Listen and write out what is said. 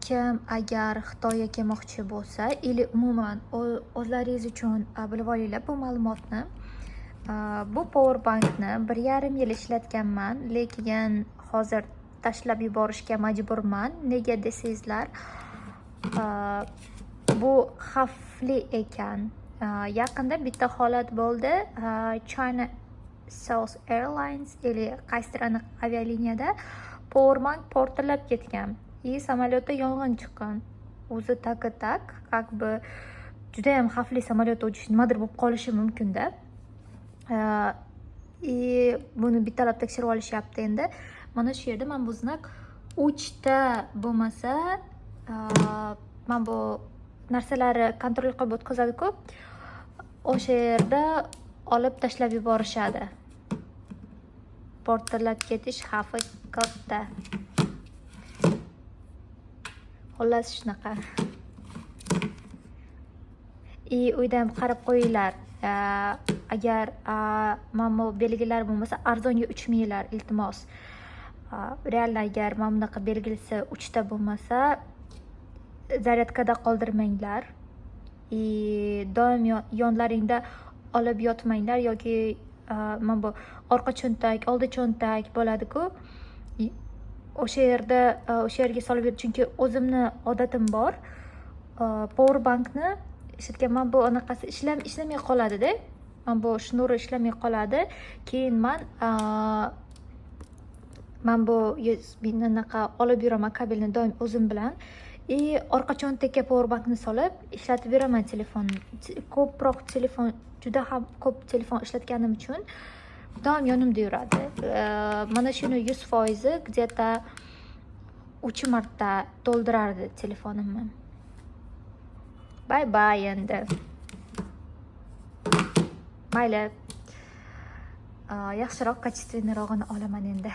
kim agar Xitoyga kelmoqchi bo'lsa, ili umuman o'zlaringiz uchun bilib olinglar bu ma'lumotni. Bu powerbankni 1,5 yil ishlatganman, lekin hozir tashlab yuborishga majburman. Nega desangizlar, bu xavfli ekan. Yaqinda bitta holat bo'ldi. China South Airlines ili qaysidir aniq avialiniyada powerbank portlab ketgan. Samolyotda yong'in chiqqan. O'zi tak, как бы juda ham xavfli samolyotda uchish nimadir bo'lib qolishi mumkin-da. Buni bittalab tekshirib olishyapti endi. Mana shu yerda men bu znak 3 ta bo'lmasa, men bu narsalarni kontrol qilib o'tkazadi-ku. O'sha yerda olib tashlab yuborishadi. Portlab ketish xavfi katta. Xullas shunaqa. Uyda ham qarab qo'yinglar. Agar mana bu belgilar bo'lmasa, arzonga uchmanglar, iltimos. Real agar mana bunaqa belgisi 3 ta bo'lmasa, zaryadkada qoldirmanglar. Doim yonlaringda olib yotmanglar yoki mana bu orqa cho'ntak, oldi cho'ntak bo'ladi-ku. O'sha yerga solib yur, chunki o'zimni odatim bor. Powerbankni ishlatganman, bu anaqasi ishlamay qoladi-da. Mana bu shnuri ishlamay qoladi. Keyin men bu USB-ni anaqa olib yuraman, kabelni doim o'zim bilan. Orqa cho'ntakka powerbankni solib ishlatib yuraman telefonni. Juda ham ko'p telefon ishlatganim uchun doim yonimda yuradi. Mana shuni 100% где-то 3 marta to'ldirardi telefonimni. Bye endi. Mayli. Yaxshiroq, kачественныйrog'ini olaman endi.